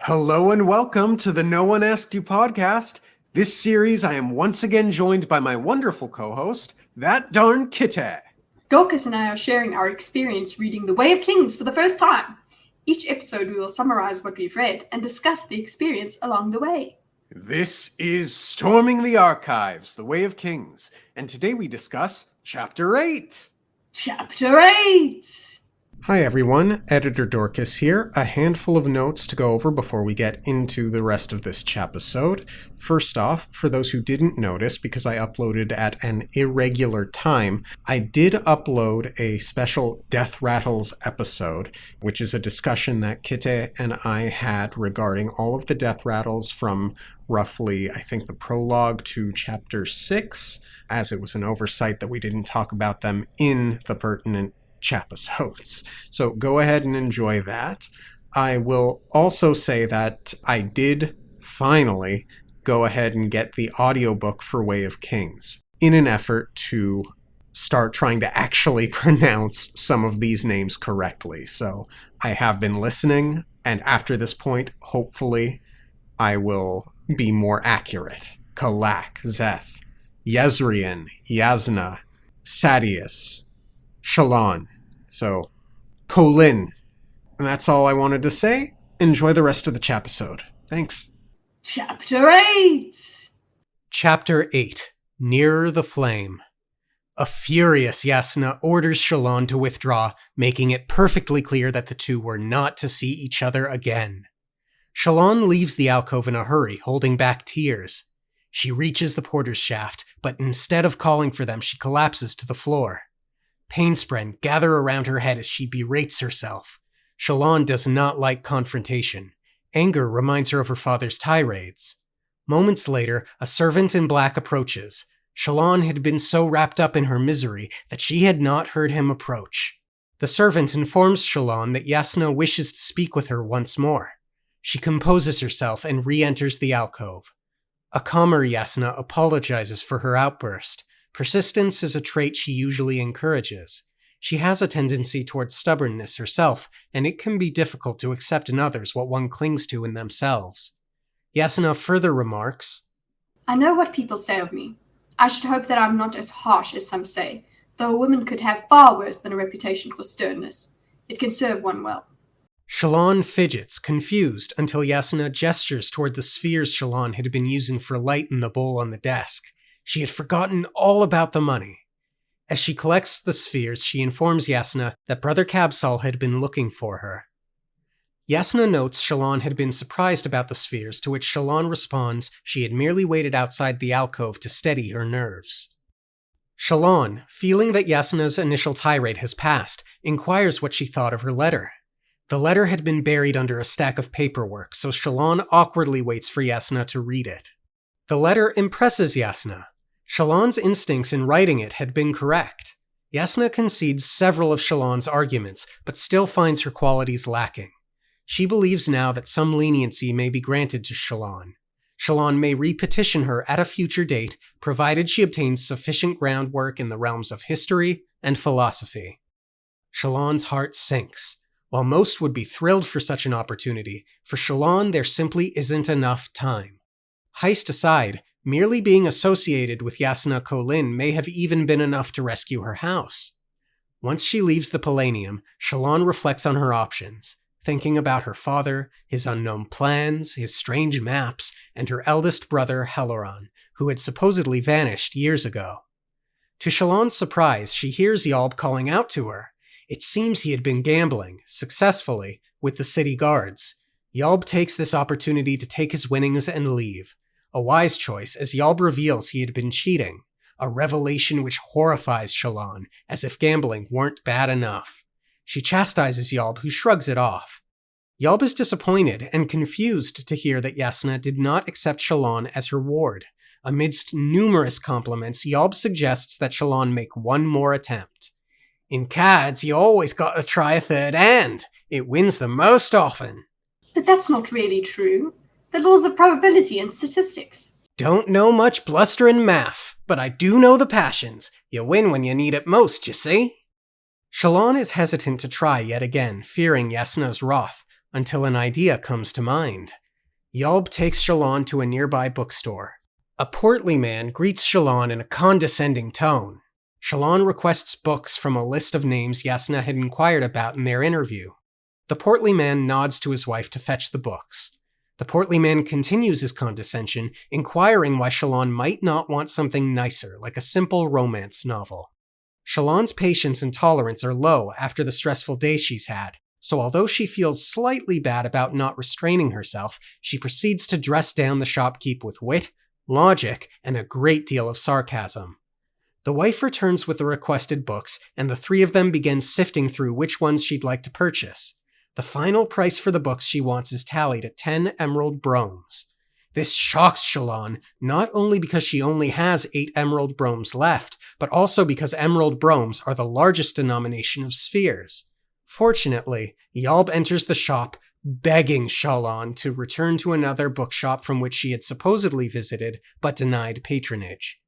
Hello and welcome to the No One Asked You podcast. This series, I am once again joined by my wonderful co-host, that darn Kitty. Dorkus and I are sharing our experience reading The Way of Kings for the first time. Each episode we will summarize what we've read and discuss the experience along the way. This is Storming the Archives, The Way of Kings, and today we discuss Chapter 8. Chapter 8! Hi everyone, Editor Dorkus here. A handful of notes to go over before we get into the rest of this chapisode. First off, for those who didn't notice, because I uploaded at an irregular time, I did upload a special Death Rattles episode, which is a discussion that Kitty and I had regarding all of the Death Rattles from roughly, I think, the prologue to Chapter 6, as it was an oversight that we didn't talk about them in the pertinent chapisodes. So go ahead and enjoy that. I will also say that I did finally go ahead and get the audiobook for Way of Kings in an effort to start trying to actually pronounce some of these names correctly. So I have been listening, and after this point, hopefully, I will be more accurate. Kalak, Zeth, Yezrian, Yasna, Sadius, Shalon. So, Colin. And that's all I wanted to say. Enjoy the rest of the chapisode. Thanks. Chapter 8! Chapter 8. Nearer the Flame. A furious Yasna orders Shalon to withdraw, making it perfectly clear that the two were not to see each other again. Shalon leaves the alcove in a hurry, holding back tears. She reaches the porter's shaft, but instead of calling for them, she collapses to the floor. Painspren gather around her head as she berates herself. Shalon does not like confrontation. Anger reminds her of her father's tirades. Moments later, a servant in black approaches. Shalon had been so wrapped up in her misery that she had not heard him approach. The servant informs Shalon that Yasna wishes to speak with her once more. She composes herself and re-enters the alcove. A calmer Yasna apologizes for her outburst. Persistence is a trait she usually encourages. She has a tendency towards stubbornness herself, and it can be difficult to accept in others what one clings to in themselves. Yasna further remarks, I know what people say of me. I should hope that I'm not as harsh as some say, though a woman could have far worse than a reputation for sternness. It can serve one well. Shalon fidgets, confused, until Yasna gestures toward the spheres Shalon had been using for light in the bowl on the desk. She had forgotten all about the money. As she collects the spheres, she informs Yasna that Brother Kabsal had been looking for her. Yasna notes Shalon had been surprised about the spheres, to which Shalon responds she had merely waited outside the alcove to steady her nerves. Shalon, feeling that Yasna's initial tirade has passed, inquires what she thought of her letter. The letter had been buried under a stack of paperwork, so Shalon awkwardly waits for Yasna to read it. The letter impresses Yasna. Shalon's instincts in writing it had been correct. Yasna concedes several of Shalon's arguments, but still finds her qualities lacking. She believes now that some leniency may be granted to Shalon. Shalon may repetition her at a future date, provided she obtains sufficient groundwork in the realms of history and philosophy. Shalon's heart sinks. While most would be thrilled for such an opportunity, for Shalon there simply isn't enough time. Heist aside, merely being associated with Yasna Colin may have even been enough to rescue her house. Once she leaves the Palladium, Shalon reflects on her options, thinking about her father, his unknown plans, his strange maps, and her eldest brother, Helaron, who had supposedly vanished years ago. To Shalon's surprise, she hears Yalb calling out to her. It seems he had been gambling, successfully, with the city guards. Yalb takes this opportunity to take his winnings and leave. A wise choice, as Yalb reveals he had been cheating, a revelation which horrifies Shalon, as if gambling weren't bad enough. She chastises Yalb, who shrugs it off. Yalb is disappointed and confused to hear that Yasna did not accept Shalon as her ward. Amidst numerous compliments, Yalb suggests that Shalon make one more attempt. In cards, you always got to try a third hand. It wins the most often. But that's not really true. The laws of probability and statistics. Don't know much blusterin' math, but I do know the passions. You win when you need it most, you see? Shalon is hesitant to try yet again, fearing Yasna's wrath, until an idea comes to mind. Yalb takes Shalon to a nearby bookstore. A portly man greets Shalon in a condescending tone. Shalon requests books from a list of names Yasna had inquired about in their interview. The portly man nods to his wife to fetch the books. The portly man continues his condescension, inquiring why Shalon might not want something nicer, like a simple romance novel. Shalon's patience and tolerance are low after the stressful day she's had, so although she feels slightly bad about not restraining herself, she proceeds to dress down the shopkeep with wit, logic, and a great deal of sarcasm. The wife returns with the requested books, and the three of them begin sifting through which ones she'd like to purchase. The final price for the books she wants is tallied at 10 emerald bromes. This shocks Shalon, not only because she only has 8 emerald bromes left, but also because emerald bromes are the largest denomination of spheres. Fortunately, Yalb enters the shop, begging Shalon to return to another bookshop from which she had supposedly visited, but denied patronage.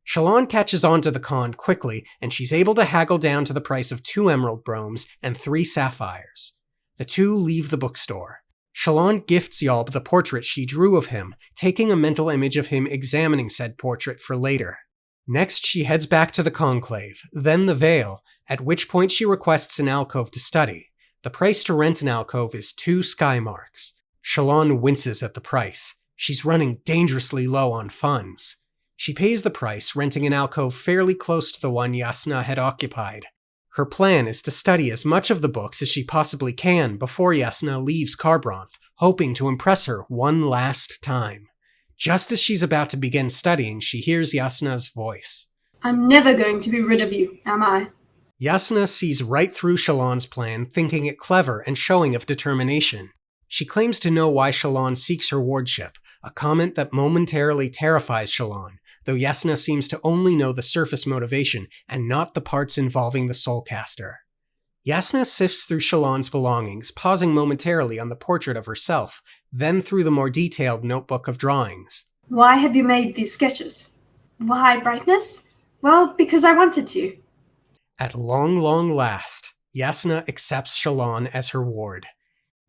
Shalon catches on to the con quickly, and she's able to haggle down to the price of 2 emerald bromes and 3 sapphires. The two leave the bookstore. Shalon gifts Yalb the portrait she drew of him, taking a mental image of him examining said portrait for later. Next, she heads back to the conclave, then the Vale, at which point she requests an alcove to study. The price to rent an alcove is 2 sky marks. Shalon winces at the price. She's running dangerously low on funds. She pays the price, renting an alcove fairly close to the one Yasna had occupied. Her plan is to study as much of the books as she possibly can before Yasna leaves Carbronth, hoping to impress her one last time. Just as she's about to begin studying, she hears Yasna's voice. I'm never going to be rid of you, am I? Yasna sees right through Shalon's plan, thinking it clever and showing of determination. She claims to know why Shalon seeks her wardship, a comment that momentarily terrifies Shalon, though Yasna seems to only know the surface motivation and not the parts involving the soulcaster. Yasna sifts through Shalon's belongings, pausing momentarily on the portrait of herself, then through the more detailed notebook of drawings. Why have you made these sketches? Why brightness? Well, because I wanted to. At long last, Yasna accepts Shalon as her ward.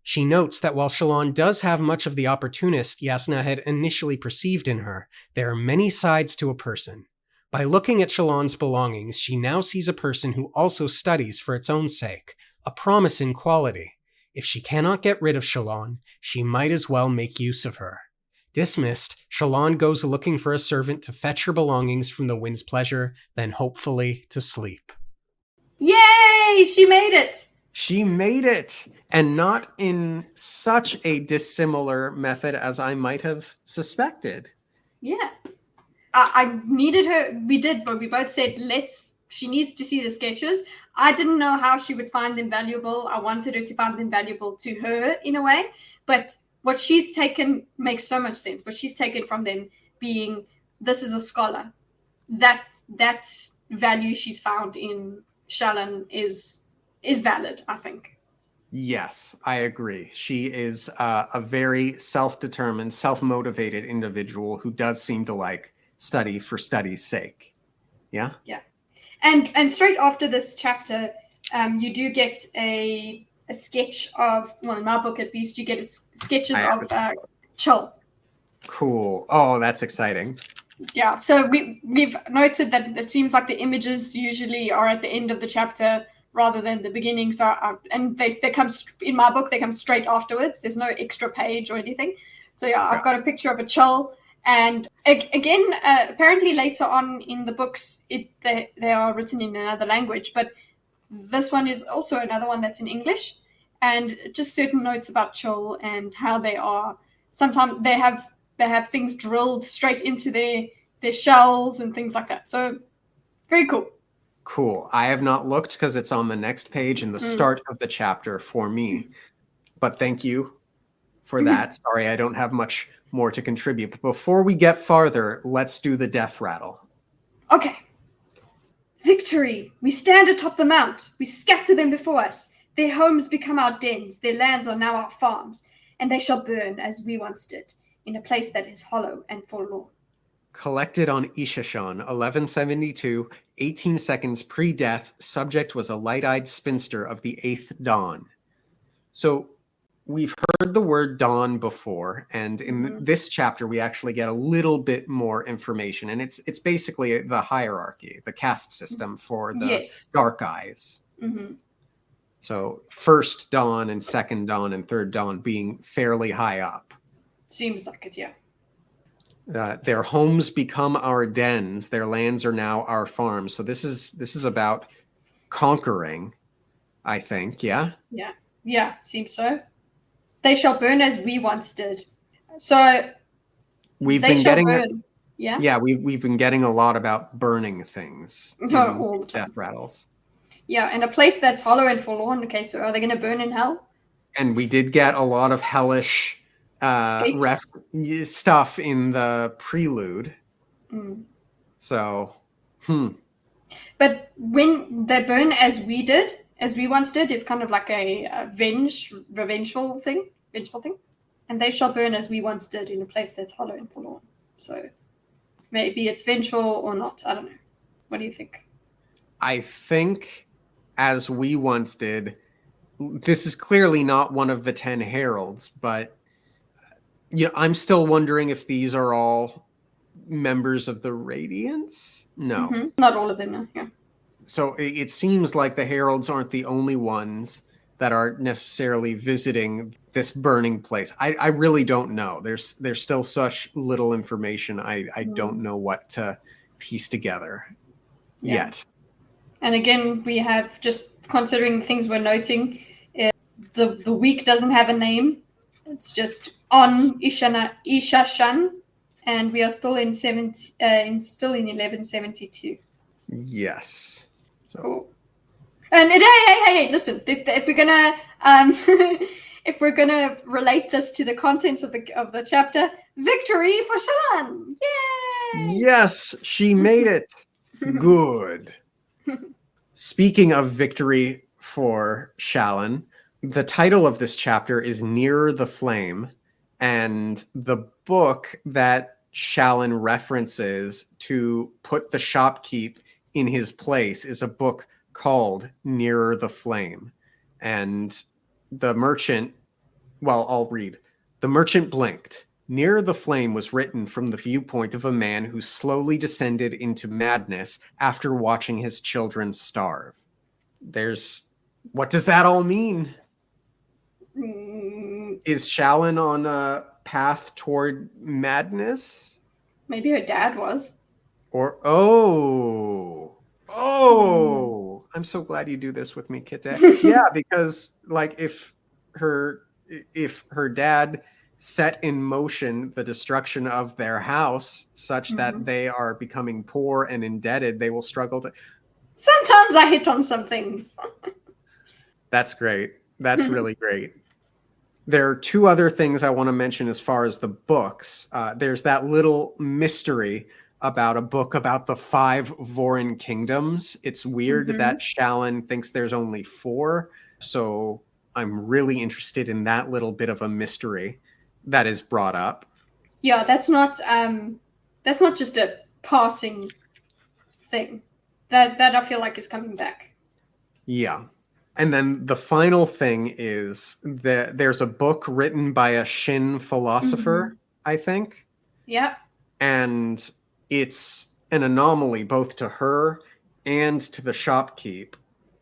She notes that while Shalon does have much of the opportunist Yasna had initially perceived in her, there are many sides to a person. By looking at Shalon's belongings, she now sees a person who also studies for its own sake, a promising quality. If she cannot get rid of Shalon, she might as well make use of her. Dismissed, Shalon goes looking for a servant to fetch her belongings from the Wind's Pleasure, then hopefully to sleep. Yay! She made it! She made it! And not in such a dissimilar method as I might have suspected. Yeah. I needed her. We did, but we both said, she needs to see the sketches. I didn't know how she would find them valuable. I wanted her to find them valuable to her in a way. But what she's taken makes so much sense. What she's taken from them being, this is a scholar. That value she's found in Shalon is valid, I think. Yes, I agree. She is a very self-determined, self-motivated individual who does seem to study for study's sake. Yeah? Yeah. And straight after this chapter, you do get a sketch of, well, in my book at least, you get sketches of Chul. Cool. Oh, that's exciting. Yeah. So we've noted that it seems like the images usually are at the end of the chapter rather than the beginning. So, and they come in my book. They come straight afterwards. There's no extra page or anything. So yeah, I've got a picture of a Chul, and again, apparently later on in the books, they are written in another language. But this one is also another one that's in English, and just certain notes about Chul and how they are. Sometimes they have things drilled straight into their shells and things like that. So very cool. Cool. I have not looked because it's on the next page in the start of the chapter for me. But thank you for that. Sorry, I don't have much more to contribute. But before we get farther, let's do the death rattle. Okay. Victory! We stand atop the mount. We scatter them before us. Their homes become our dens. Their lands are now our farms. And they shall burn as we once did, in a place that is hollow and forlorn. Collected on Ishashan, 1172, 18 seconds pre-death. Subject was a light-eyed spinster of the 8th dawn. So we've heard the word dawn before, and in this chapter we actually get a little bit more information, and it's basically the hierarchy, the caste system for the dark eyes. So first dawn and second dawn and third dawn being fairly high up. Seems like it, yeah. Their homes become our dens, their lands are now our farms. So this is about conquering, I think. Yeah, seems so. They shall burn as we once did. So we've they been shall getting burn. Yeah, we've been getting a lot about burning things all the time. Death Rattles. Yeah, and a place that's hollow and forlorn. Okay, so are they going to burn in hell? And we did get a lot of hellish stuff in the prelude. So, But when they burn as we once did, it's kind of like a vengeful thing. And they shall burn as we once did in a place that's hollow and forlorn. So maybe it's vengeful or not. I don't know. What do you think? I think as we once did, this is clearly not one of the 10 heralds, but I'm still wondering if these are all members of the Radiance. No, not all of them. No. Yeah. So it seems like the heralds aren't the only ones that are necessarily visiting this burning place. I really don't know. There's still such little information. I don't know what to piece together yet. And again, we have, just considering the things we're noting, the week doesn't have a name. It's just on Ishashan, and we are still in 1172. Yes. So. Cool. And hey, listen. If we're gonna if we're gonna relate this to the contents of the chapter, victory for Shan! Yay! Yes, she made it. Good. Speaking of victory for Shallan, the title of this chapter is Nearer the Flame, and the book that Shallan references to put the shopkeep in his place is a book called Nearer the Flame. And the merchant, I'll read. The merchant blinked. Nearer the Flame was written from the viewpoint of a man who slowly descended into madness after watching his children starve. What does that all mean? Is Shallan on a path toward madness? Maybe her dad was. Or, I'm so glad you do this with me, Kite. Yeah, because if her dad set in motion the destruction of their house such that they are becoming poor and indebted, they will struggle to... Sometimes I hit on some things. That's great. That's really great. There are two other things I want to mention as far as the books. There's that little mystery about a book about the 5 Vorin kingdoms. It's weird that Shallan thinks there's only 4. So I'm really interested in that little bit of a mystery that is brought up. Yeah, that's not just a passing thing. That I feel like is coming back. Yeah. And then the final thing is that there's a book written by a Shin philosopher, I think. Yeah. And it's an anomaly both to her and to the shopkeep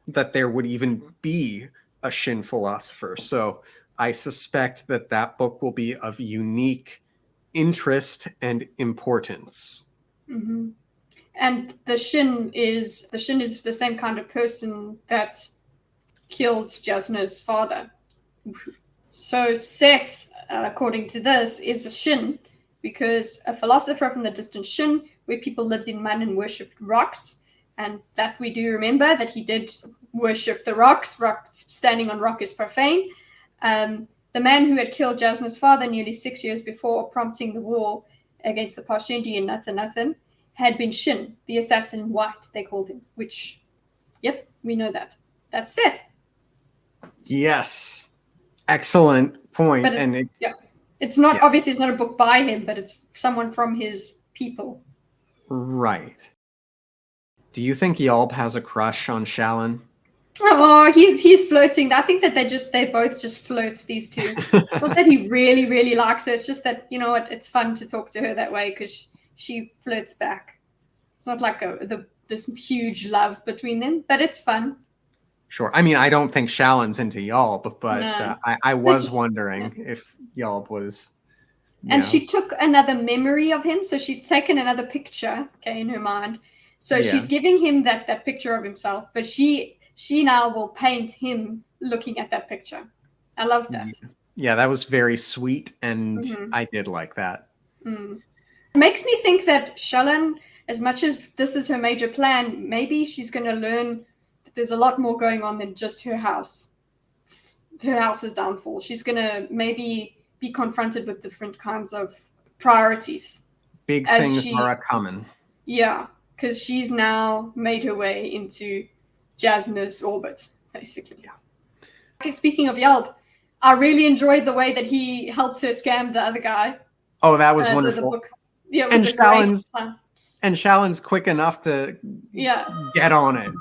that there would even be a Shin philosopher. So I suspect that book will be of unique interest and importance. And the Shin is the same kind of person that killed Jasna's father. So Seth, according to this, is a Shin because a philosopher from the distant Shin, where people lived in mud and worshipped rocks, and that we do remember that he did worship the rocks. Standing on rock is profane. The man who had killed Jasna's father nearly 6 years before, prompting the war against the Parshendi in Natsan, had been Shin, the assassin in white, they called him, which, yep, we know that. That's Seth. Yes. Excellent point. It's not, obviously it's not a book by him, but it's someone from his people. Right. Do you think Yalb has a crush on Shallan? Oh, he's flirting. I think that they both just flirt, these two. Not that he really, really likes her. It's just that, you know what, it's fun to talk to her that way because she flirts back. It's not like this huge love between them, but it's fun. Sure. I mean, I don't think Shallon's into Yalb, but No. I But was just, yeah. wondering if Yalb was, you And know, she took another memory of him, so she's taken another picture, okay, in her mind. So yeah. she's giving him that picture of himself, but she now will paint him looking at that picture. I love that. Yeah, that was very sweet, and Mm-hmm. I did like that. Mm. It makes me think that Shallan, as much as this is her major plan, maybe she's going to learn that there's a lot more going on than just her house's downfall. She's going to maybe be confronted with different kinds of priorities Big as things are a she, coming. yeah, because she's now made her way into Jasna's orbit, basically. Yeah. Okay, speaking of Yelp, I really enjoyed the way that he helped her scam the other guy. Oh, that was The wonderful. book. Yeah, it was And a great Shallon's plan. and Shallon's quick enough to Yeah, get on it.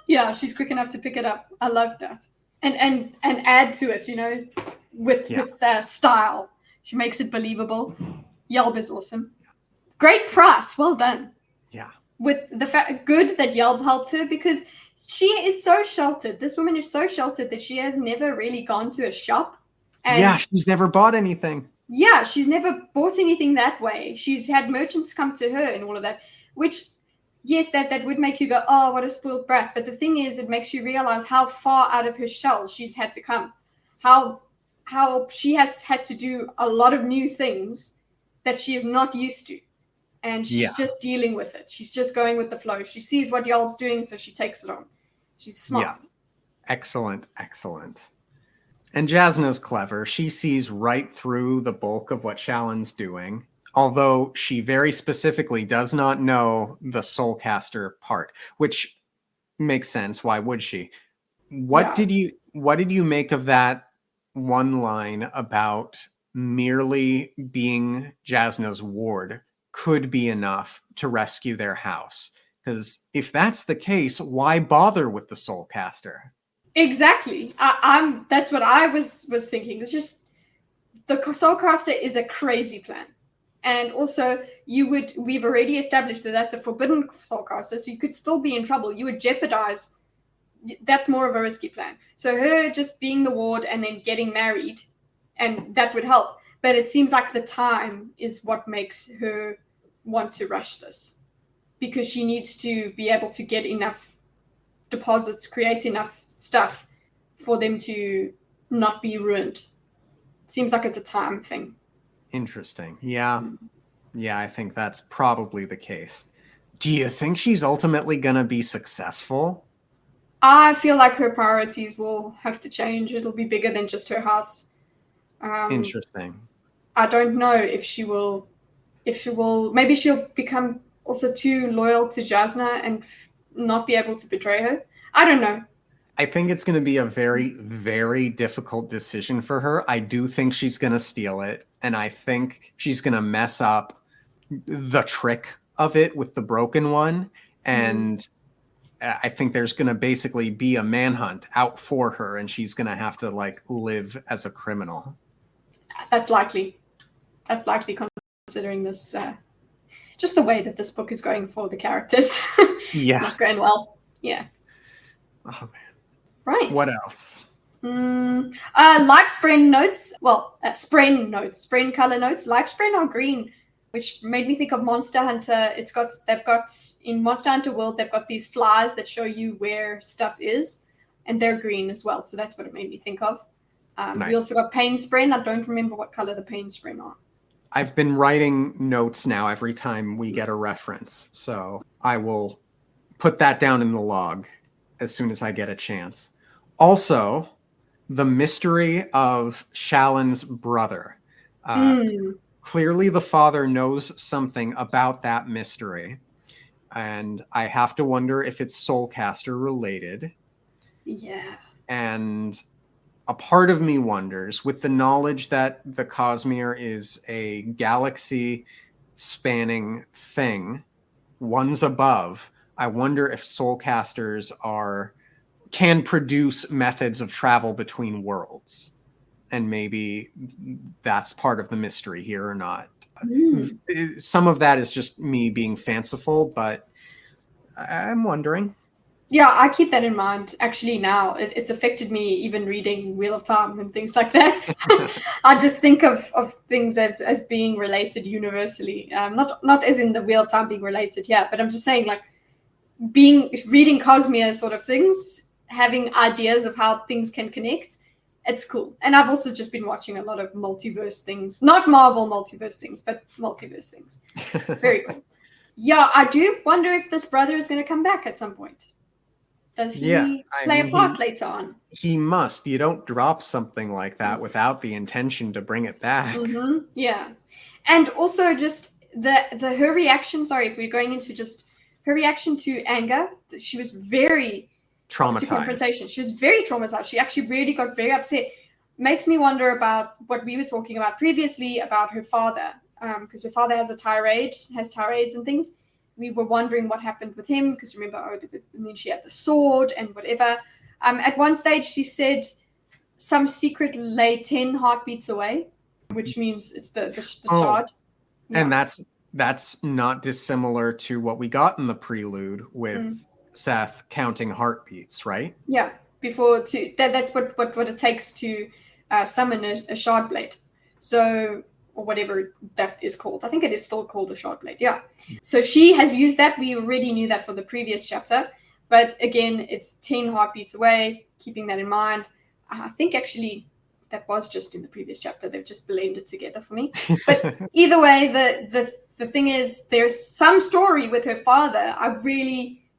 yeah, she's quick enough to pick it up. I love that, and add to it, you know, with Yeah. style. She makes it believable. Yelp is awesome. Great price. Well done. Yeah. With the fact, good that Yelp helped her because she is so sheltered. This woman is so sheltered that she has never really gone to a shop, Yeah, and she's never bought anything. yeah, she's never bought anything that way. She's had merchants come to her and all of that, which, yes, that would make you go, oh, what a spoiled brat. But the thing is, it makes you realize how far out of her shell she's had to come, how she has had to do a lot of new things that she is not used to, and she's Yeah. just dealing with it. She's just going with the flow. She sees what Yolb's doing, so she takes it on. She's Yeah. smart. Excellent. Excellent. And Jasna's clever. She sees right through the bulk of what Shallon's doing, although she very specifically does not know the Soulcaster part, which makes sense. Why would she? Yeah. What did you make of that one line about merely being Jasna's ward could be enough to rescue their house? Because if that's the case, why bother with the Soulcaster? Exactly. I'm. That's what I was thinking. It's just the Soulcaster is a crazy plan, and also we've already established that that's a forbidden Soulcaster, so you could still be in trouble. You would jeopardize. That's more of a risky plan. So her just being the ward and then getting married, and that would help. But it seems like the time is what makes her want to rush this, because she needs to be able to get enough deposits, create enough stuff for them to not be ruined. Seems like it's a time thing. Interesting. Yeah. Yeah, I think that's probably the case. Do you think she's ultimately going to be successful? I feel like her priorities will have to change. It'll be bigger than just her house. Interesting. I don't know if she will. If she will, maybe she'll become also too loyal to Jasna and not be able to betray her. I don't know. I think it's going to be a very, very difficult decision for her. I do think she's going to steal it, and I think she's going to mess up the trick of it with the broken one. And I think there's going to basically be a manhunt out for her, and she's going to have to like live as a criminal. That's likely. That's likely, considering this, just the way that this book is going for the characters. Yeah. Not going well. Yeah. Oh man. Right. What else? Life Spren notes. Well, Spren notes, Spren color notes. Life Spren are green, which made me think of Monster Hunter. They've got in Monster Hunter World, they've got these flies that show you where stuff is, and they're green as well. So that's what it made me think of. Nice. We also got Pain Spren. I don't remember what color the Pain Spren are. I've been writing notes now every time we get a reference, so I will put that down in the log as soon as I get a chance. Also, the mystery of Shallon's brother. Clearly, the father knows something about that mystery, and I have to wonder if it's Soulcaster related. Yeah. And a part of me wonders, with the knowledge that the Cosmere is a galaxy spanning thing, one's above, I wonder if Soulcasters are can produce methods of travel between worlds. And maybe that's part of the mystery here or not. Some of that is just me being fanciful, but I'm wondering. Yeah, I keep that in mind. Actually, now it's affected me even reading Wheel of Time and things like that. I just think of things as being related universally. Not as in the Wheel of Time being related, yeah, but I'm just saying like reading Cosmere sort of things, having ideas of how things can connect. It's cool. And I've also just been watching a lot of multiverse things, not Marvel multiverse things, but multiverse things. Very cool. Yeah, I do wonder if this brother is going to come back at some point. Does he play a part later on? He must. You don't drop something like that without the intention to bring it back. Yeah. And also just her reaction, sorry, if we're going into just her reaction to anger, she was very traumatized. To confrontation. She was very traumatized. She actually really got very upset. Makes me wonder about what we were talking about previously about her father, because her father has tirades and things. We were wondering what happened with him because remember, and then she had the sword and whatever. At one stage, she said some secret lay 10 heartbeats away, which means it's the shard. Yeah. And that's not dissimilar to what we got in the prelude with Seth counting heartbeats, right? Yeah, that's what it takes to summon a shard blade. So, or whatever that is called. I think it is still called a shard blade. Yeah. So she has used that. We already knew that for the previous chapter. But again, it's 10 heartbeats away, keeping that in mind. I think actually that was just in the previous chapter. They've just blended it together for me. But either way, the thing is, there's some story with her father.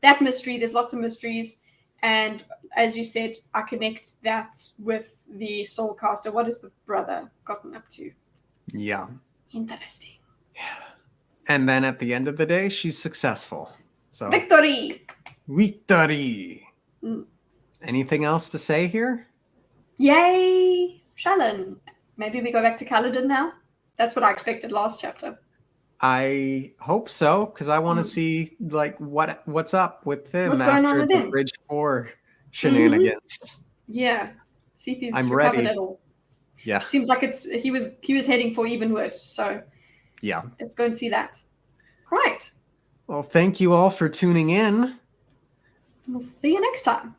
That mystery, there's lots of mysteries. And as you said, I connect that with the Soulcaster. What has the brother gotten up to? Yeah. Interesting. Yeah. And then at the end of the day, she's successful. So Victory! Anything else to say here? Yay! Shallan. Maybe we go back to Kaladin now? That's what I expected last chapter. I hope so, because I want to see like what's up with him after the Bridge 4 shenanigans. Yeah. See if he's recovered at all. Yeah. Seems like he was heading for even worse. So yeah. Let's go and see that. Right. Well, thank you all for tuning in. We'll see you next time.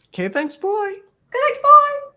Okay, thanks, boy. Thanks, bye.